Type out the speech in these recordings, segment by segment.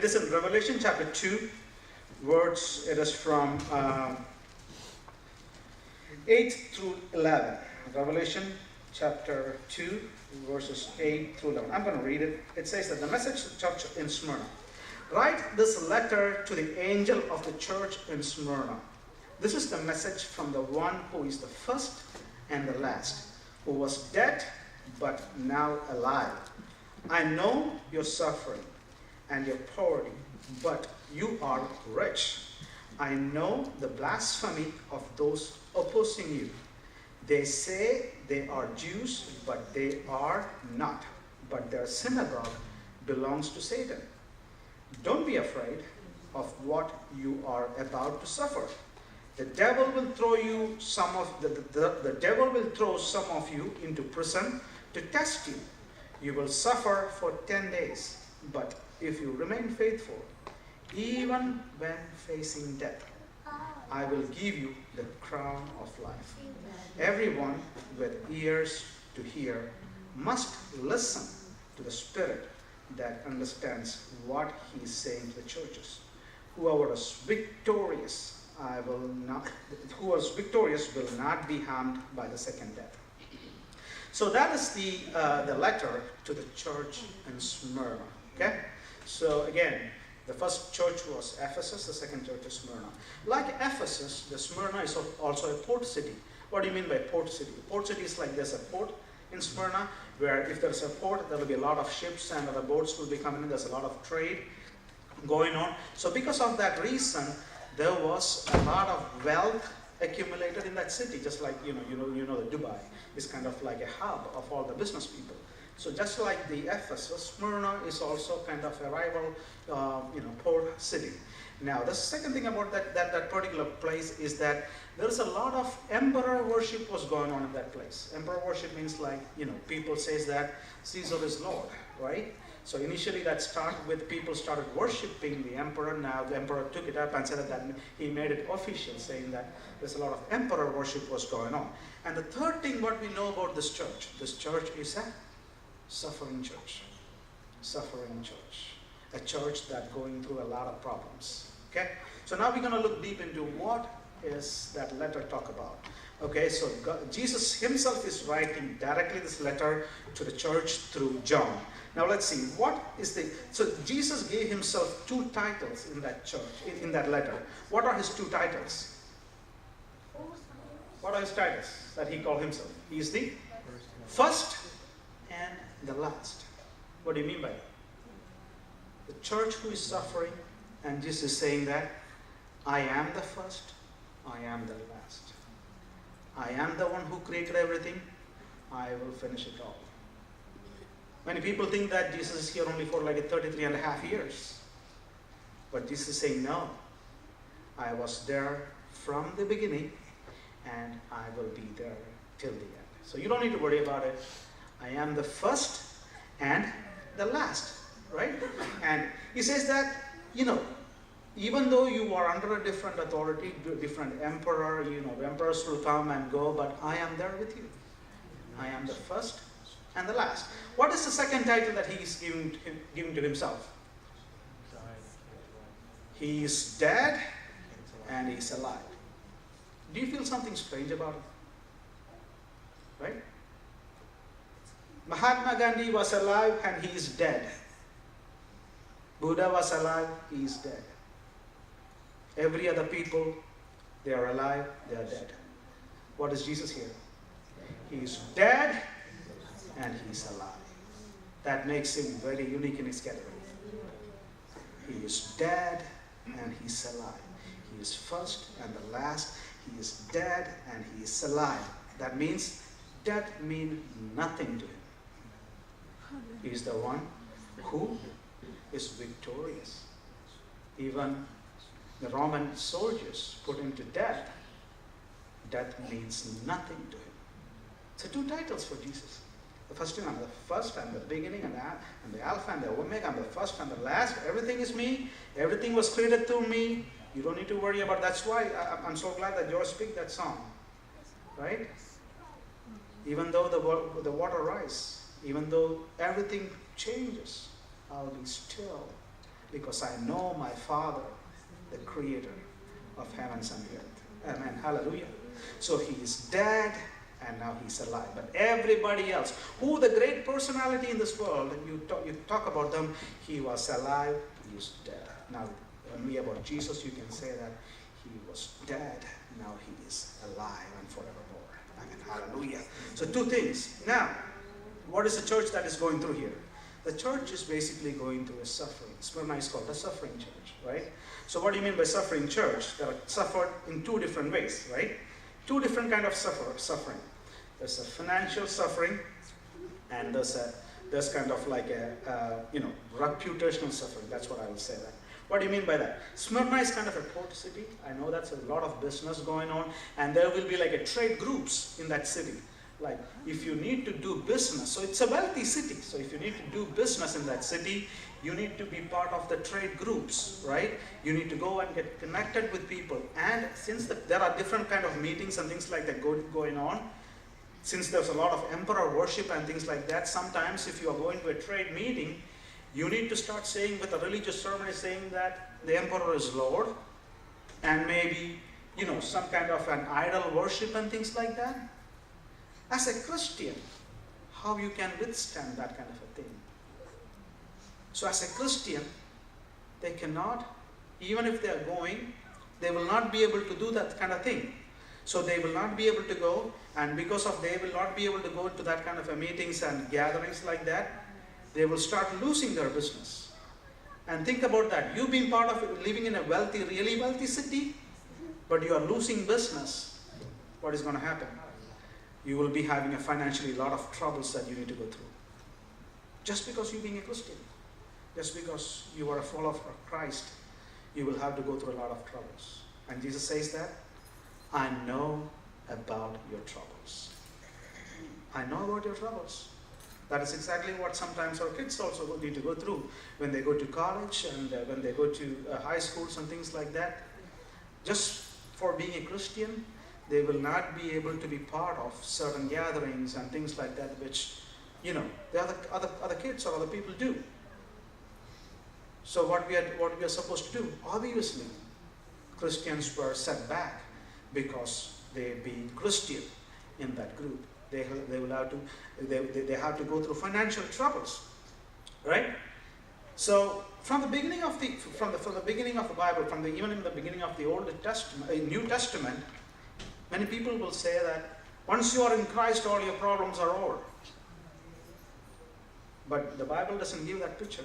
It is in Revelation chapter 2, words, it is from 8 through 11. Revelation chapter 2, verses 8 through 11. I'm going to read it. It says that the message to the church in Smyrna. Write this letter to the angel of the church in Smyrna. This is the message from the one who is the first and the last, who was dead but now alive. I know your suffering and your poverty, but you are rich. I know the blasphemy of those opposing you. They say they are Jews, but they are not, but their synagogue belongs to Satan. Don't be afraid of what you are about to suffer. The devil will throw some of you into prison to test you. You will suffer for 10 days, but if you remain faithful, even when facing death, I will give you the crown of life. Everyone with ears to hear must listen to the Spirit that understands what he is saying to the churches. Whoever is victorious will not be harmed by the second death. So that is the letter to the church in Smyrna. Okay? So again, the first church was Ephesus, the second church is Smyrna. Like Ephesus, the Smyrna is also a port city. What do you mean by port city? Port city is like there's a port in Smyrna, where if there's a port, there will be a lot of ships and other boats will be coming in. There's a lot of trade going on. So because of that reason, there was a lot of wealth accumulated in that city, just like you know the Dubai is kind of like a hub of all the business people. So just like the Ephesus, Smyrna is also kind of a rival, port city. Now, the second thing about that particular place is that there is a lot of emperor worship was going on in that place. Emperor worship means like, people says that Caesar is Lord, right? So initially that started with people started worshiping the emperor. Now the emperor took it up and said that he made it official, saying that there's a lot of emperor worship was going on. And the third thing what we know about this church is a suffering church. Suffering church. A church that's going through a lot of problems. Okay? So now we're going to look deep into what is that letter talk about. Okay, so Jesus himself is writing directly this letter to the church through John. Now let's see, so Jesus gave himself two titles in that church, in that letter. What are his two titles? What are his titles that he called himself? He is the first and the last. What do you mean by that? The church who is suffering, and Jesus is saying that I am the first, I am the last. I am the one who created everything. I will finish it all. Many people think that Jesus is here only for like 33 and a half years. But Jesus is saying, no. I was there from the beginning and I will be there till the end. So you don't need to worry about it. I am the first and the last, right? And he says that, even though you are under a different authority, different emperor, emperors will come and go, but I am there with you. I am the first and the last. What is the second title that he is giving to himself? He is dead and he is alive. Do you feel something strange about it? Right? Mahatma Gandhi was alive and he is dead. Buddha was alive, he is dead. Every other people, they are alive, they are dead. What is Jesus here? He is dead and he is alive. That makes him very unique in his category. He is dead and he is alive. He is first and the last. He is dead and he is alive. That means death means nothing to him. He is the one who is victorious. Even the Roman soldiers put him to death. Death means nothing to him. So two titles for Jesus. The first one, I'm the first, I'm the beginning, and the Alpha and the Omega, I'm the first and the last. Everything is me. Everything was created through me. You don't need to worry about. That's why I'm so glad that George picked that song, right? Even though the water rise, even though everything changes, I'll be still. because I know my Father, the creator of heavens and the earth. Amen. Hallelujah. So he is dead and now he's alive. But everybody else, who the great personality in this world, you talk about them, he was alive, he is dead. Now, only about Jesus you can say that he was dead, now he is alive and forevermore. Amen. Hallelujah. So two things. Now, what is the church that is going through here? The church is basically going through a suffering. Smyrna is called a suffering church, right? So what do you mean by suffering church? They are suffered in two different ways, right? Two different kind of suffering. There's a financial suffering, and there's kind of like a reputational suffering. That's what I will say that. What do you mean by that? Smyrna is kind of a port city. I know that's a lot of business going on, and there will be like a trade groups in that city. Like if you need to do business, so it's a wealthy city. So if you need to do business in that city, you need to be part of the trade groups, right? You need to go and get connected with people. And since there are different kind of meetings and things like that going on, since there's a lot of emperor worship and things like that, sometimes if you are going to a trade meeting, you need to start saying with a religious ceremony saying that the emperor is Lord, and maybe, some kind of an idol worship and things like that. As a Christian, how you can withstand that kind of a thing? So as a Christian, they cannot, even if they are going, they will not be able to do that kind of thing. So they will not be able to go, and because of they will not be able to go to that kind of a meetings and gatherings like that, they will start losing their business. And think about that. You've been part of it, living in a wealthy, really wealthy city, but you are losing business. What is going to happen? You will be having a financially lot of troubles that you need to go through. Just because you're being a Christian, just because you are a follower of Christ, you will have to go through a lot of troubles. And Jesus says that, I know about your troubles. I know about your troubles. That is exactly what sometimes our kids also need to go through when they go to college and when they go to high schools and things like that. Just for being a Christian, they will not be able to be part of certain gatherings and things like that, which, the other kids or other people do. So what we are supposed to do? Obviously, Christians were set back because they being Christian in that group. They will have to they have to go through financial troubles, right? So from the beginning of the Bible, even in the beginning of the Old Testament, New Testament, many people will say that once you are in Christ, all your problems are over. But the Bible doesn't give that picture.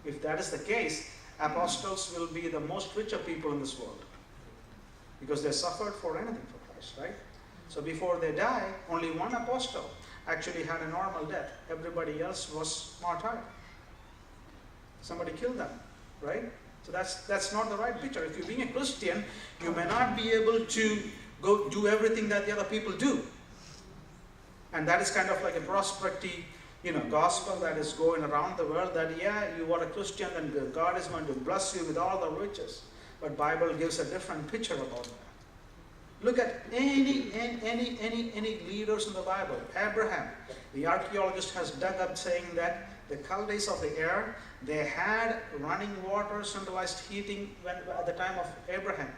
If that is the case, apostles will be the most richer people in this world because they suffered for anything for Christ, right? So before they die, only one apostle actually had a normal death. Everybody else was martyred. Somebody killed them, right? So that's not the right picture. If you're being a Christian, you may not be able to go do everything that the other people do. And that is kind of like a prosperity, gospel that is going around the world that, you are a Christian and God is going to bless you with all the riches. But Bible gives a different picture about that. Look at any leaders in the Bible. Abraham, the archaeologist has dug up saying that the Chaldees of the air, they had running water, centralized heating at the time of Abraham.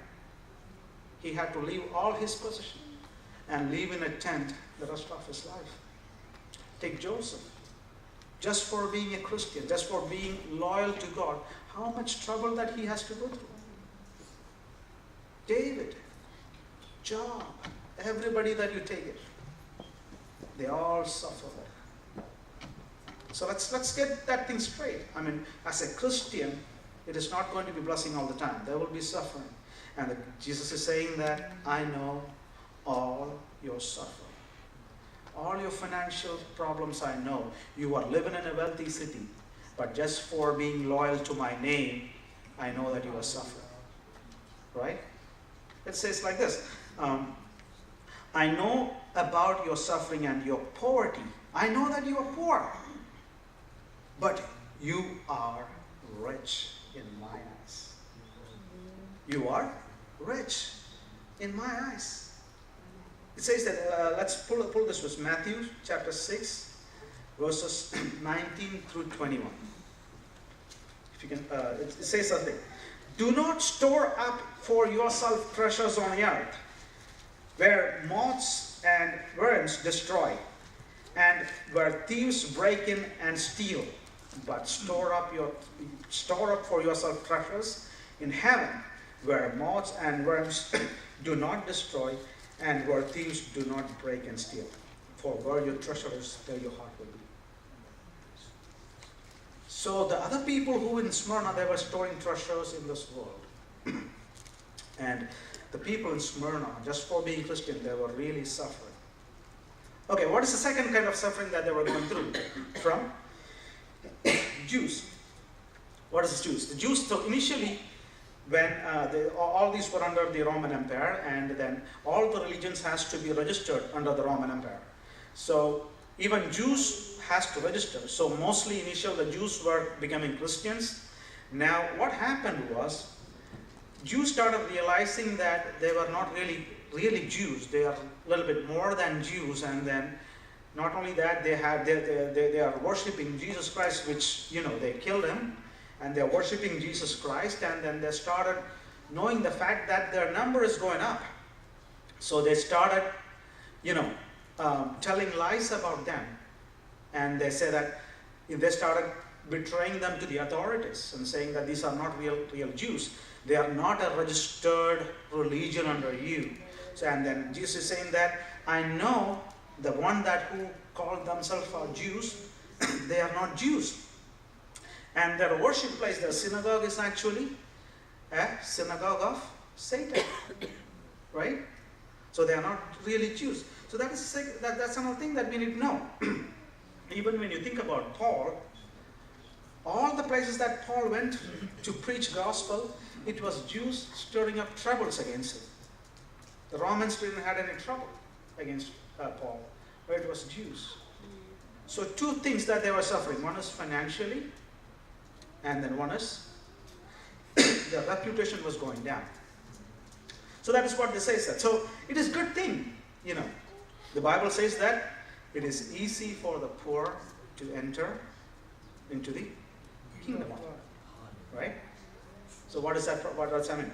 He had to leave all his possessions and live in a tent the rest of his life. Take Joseph. Just for being a Christian, just for being loyal to God, how much trouble that he has to go through. David, Job, everybody that you take it, they all suffer. So let's get that thing straight. I mean, as a Christian, it is not going to be blessing all the time. There will be suffering. And Jesus is saying that I know all your suffering. All your financial problems I know. You are living in a wealthy city, but just for being loyal to my name, I know that you are suffering. Right? It says like this. I know about your suffering and your poverty. I know that you are poor, but you are rich in my eyes. You are rich in my eyes. It says that, let's pull this was Matthew chapter 6, verses 19 through 21. If you can, it says something. Do not store up for yourself treasures on the earth, where moths and worms destroy, and where thieves break in and steal. But store up for yourself treasures in heaven, where moths and worms do not destroy, and where thieves do not break and steal. For where your treasure is, there your heart will be. So the other people who in Smyrna, they were storing treasures in this world. And the people in Smyrna, just for being Christian, they were really suffering. Okay, what is the second kind of suffering that they were going through? From Jews. What is Jews? The Jews, so initially, when all these were under the Roman Empire, and then all the religions has to be registered under the Roman Empire. So even Jews has to register. So mostly initially the Jews were becoming Christians. Now what happened was, Jews started realizing that they were not really Jews. They are a little bit more than Jews, and then not only that, they are worshiping Jesus Christ, which, they killed him, and they're worshiping Jesus Christ, and then they started knowing the fact that their number is going up. So they started, telling lies about them, and they say that they started betraying them to the authorities and saying that these are not real Jews. They are not a registered religion under you. So, and then Jesus is saying that I know the one who called themselves Jews, they are not Jews. And their worship place, their synagogue, is actually a synagogue of Satan. Right? So they are not really Jews. So that's another thing that we need to know. Even when you think about Paul, all the places that Paul went to preach gospel, it was Jews stirring up troubles against him. The Romans didn't have any trouble against Paul, but it was Jews. So two things that they were suffering. One is financially, and then one is their reputation was going down. So that is what they say. So it is a good thing, The Bible says that it is easy for the poor to enter into the kingdom of God. Right? So what does that mean?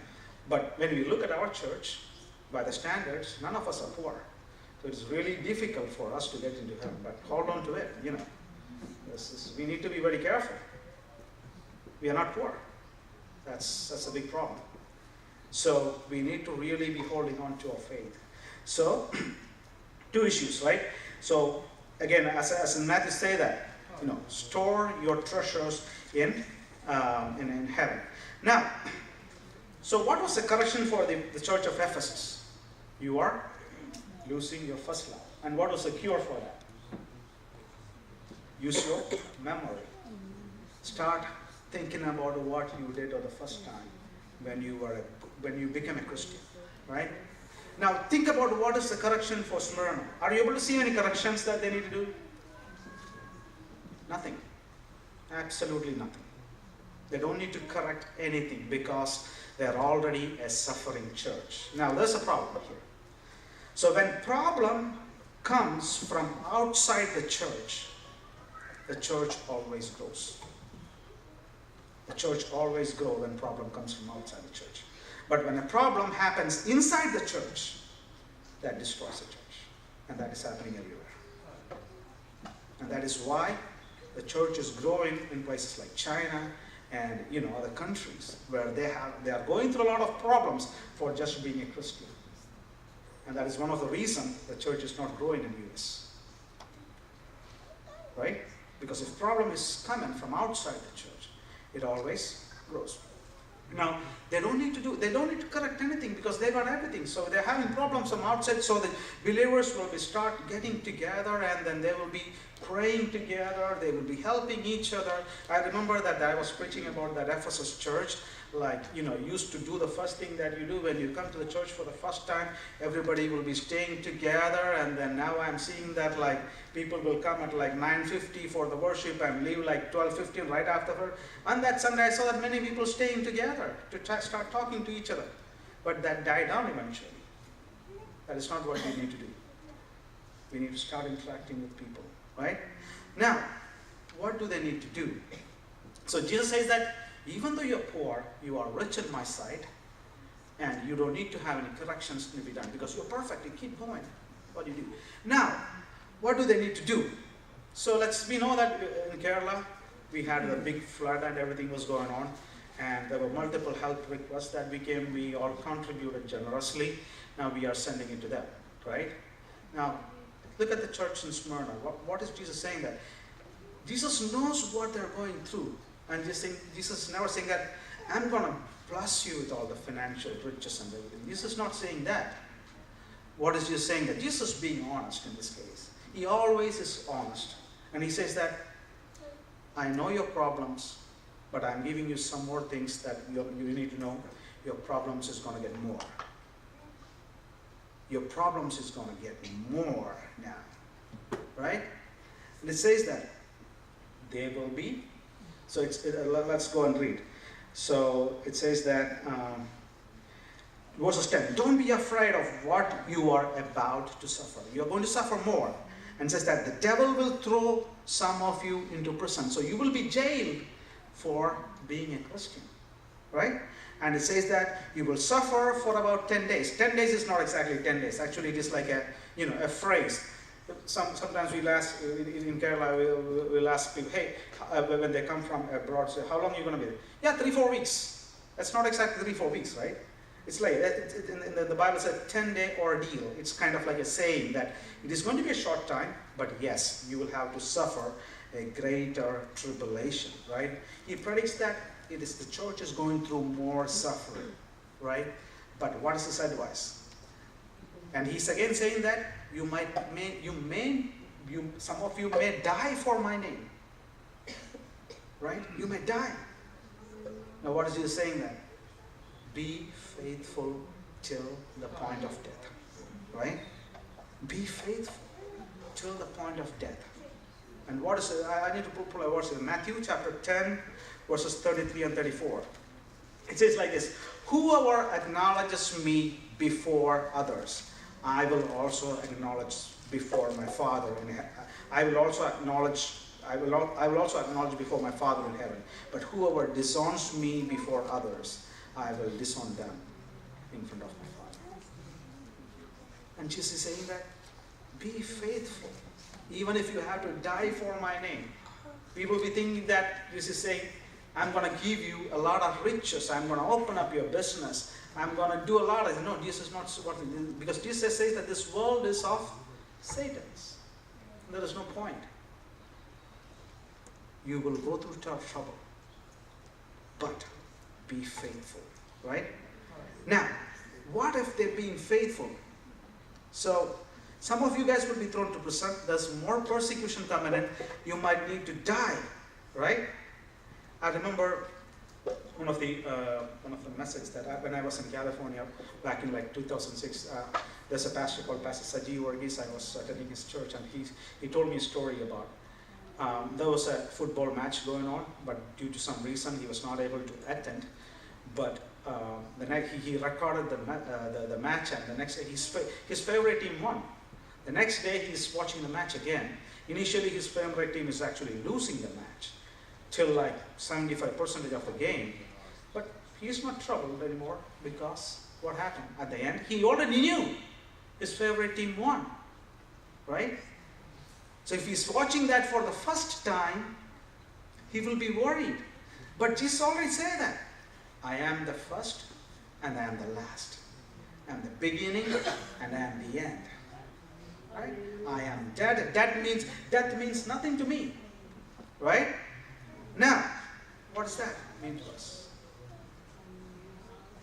But when we look at our church, by the standards, none of us are poor. So it's really difficult for us to get into heaven. But hold on to it, we need to be very careful. We are not poor. That's a big problem. So we need to really be holding on to our faith. So, two issues, right? So again, as in Matthew say that, store your treasures in heaven. Now, so what was the correction for the church of Ephesus? You are losing your first love. And what was the cure for that? Use your memory. Start thinking about what you did the first time when you became a Christian, right? Now think about what is the correction for Smyrna. Are you able to see any corrections that they need to do? Nothing. Absolutely nothing. They don't need to correct anything because they're already a suffering church. Now there's a problem here. So when problem comes from outside the church always grows. The church always grows when problem comes from outside the church. But when a problem happens inside the church, that destroys the church. And that is happening everywhere. And that is why the church is growing in places like China and other countries where they are going through a lot of problems for just being a Christian. And that is one of the reasons the church is not growing in the US. Right? Because if problem is coming from outside the church, it always grows. Now, they don't need to correct anything because they got everything. So they're having problems from outside. So the believers will start getting together, and then they will be praying together. They will be helping each other. I remember that I was preaching about that Ephesus church. Used to do the first thing that you do when you come to the church for the first time. Everybody will be staying together, and then now I'm seeing that people will come at 9:50 for the worship and leave 12:15 right afterward. And that Sunday I saw that many people staying together to start talking to each other. But that died down eventually. That is not what we need to do. We need to start interacting with people, right? Now, what do they need to do? So Jesus says that even though you're poor, you are rich in my sight, and you don't need to have any corrections to be done because you're perfect. You keep going. What do you do? Now, what do they need to do? So we know that in Kerala, we had a big flood and everything was going on, and there were multiple help requests that we all contributed generously. Now we are sending it to them, right? Now, look at the church in Smyrna. What is Jesus saying there? Jesus knows what they're going through. And Jesus is never saying that, I'm going to bless you with all the financial riches and everything. Jesus is not saying that. What is Jesus saying? That Jesus is being honest in this case. He always is honest. And he says that, I know your problems, but I'm giving you some more things that you need to know. Your problems is going to get more. Your problems is going to get more now. Right? And it says that they will be. So let's go and read. So it says that, verse 10, don't be afraid of what you are about to suffer. You're going to suffer more. And it says that the devil will throw some of you into prison. So you will be jailed for being a Christian. Right? And it says that you will suffer for about 10 days. 10 days is not exactly 10 days. Actually, it is like a phrase. Sometimes we'll ask, in Kerala, we'll ask people, hey, when they come from abroad, say, how long are you going to be there? Yeah, 3-4 weeks. That's not exactly 3-4 weeks, right? It's like, in the Bible says 10-day ordeal. It's kind of like a saying that it is going to be a short time, but yes, you will have to suffer a greater tribulation, right? He predicts that the church is going through more suffering, right? But what is his advice? And he's again saying that some of you may die for my name. Right? You may die. Now what is he saying then? Be faithful till the point of death. Right? Be faithful till the point of death. And what is it? I need to pull a verse in Matthew chapter 10, verses 33 and 34. It says like this, whoever acknowledges me before others, I will also acknowledge before my Father in heaven. I will also acknowledge before my Father in heaven. But whoever disowns me before others, I will disown them in front of my Father. And Jesus is saying that, be faithful, even if you have to die for my name. People will be thinking that Jesus is saying, I'm going to give you a lot of riches. I'm going to open up your business. I'm going to do a lot of, no, Jesus is not what, because Jesus says that this world is of Satan's. There is no point. You will go through tough trouble, but be faithful, right? Now, what if they're being faithful? So, some of you guys will be thrown to prison. There's more persecution coming in. You might need to die, right? I remember one of the messages that when I was in California back in like 2006, there's a pastor called Pastor Saji Varghese. I was attending his church, and he told me a story about there was a football match going on, but due to some reason he was not able to attend. But the night he recorded the match, and the next day his favorite team won. The next day he's watching the match again. Initially his favorite team is actually losing the match till like 75% of the game. But he's not troubled anymore because what happened? At the end, he already knew his favorite team won, right? So if he's watching that for the first time, he will be worried. But Jesus already said that. I am the first and I am the last. I am the beginning and I am the end. Right? I am dead. Death means nothing to me. Right? Now, what does that mean to us?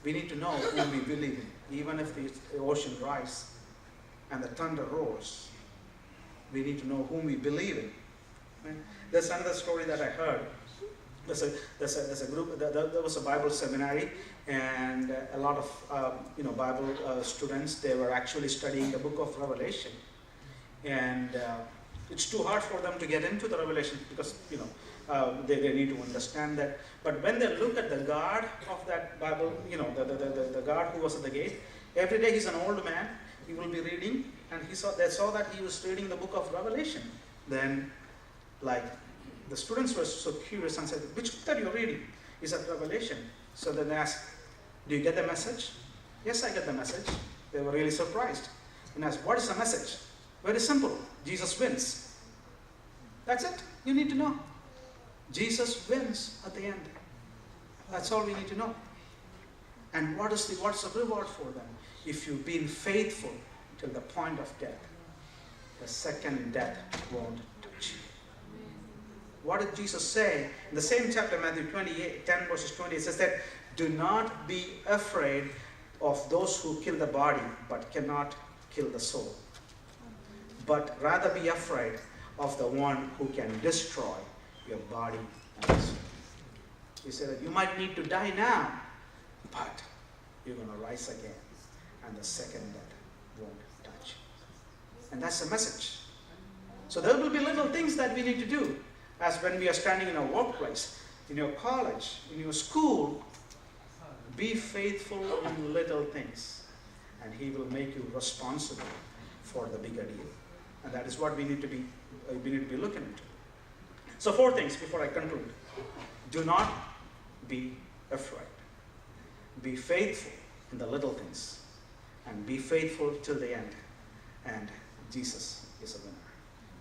We need to know whom we believe in. Even if the ocean rises and the thunder roars, we need to know whom we believe in. Right? There's another story that I heard. There's a group. There was a Bible seminary, and a lot of Bible students. They were actually studying the book of Revelation, and it's too hard for them to get into the Revelation because they need to understand that. But when they look at the guard of that Bible, the guard who was at the gate, every day he's an old man. He will be reading, and they saw that he was reading the book of Revelation. Then, the students were so curious and said, which book that you're reading? He said, revelation. So then they asked, do you get the message? Yes, I get the message. They were really surprised. And asked, what is the message? Very simple. Jesus wins. That's it. You need to know. Jesus wins at the end. That's all we need to know. And what's the reward for them? If you've been faithful till the point of death, the second death won't touch you. What did Jesus say? In the same chapter, Matthew 10 verses 20, it says that, do not be afraid of those who kill the body, but cannot kill the soul. But rather be afraid of the one who can destroy your body and soul. He said that you might need to die now, but you're going to rise again, and the second death won't touch you. And that's the message. So there will be little things that we need to do, as when we are standing in our workplace, in your college, in your school. Be faithful in little things, and He will make you responsible for the bigger deal. And that is what we need to be looking into. So 4 things before I conclude. Do not be afraid. Be faithful in the little things, and be faithful till the end. And Jesus is a winner.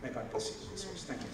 May God bless you. Thank you.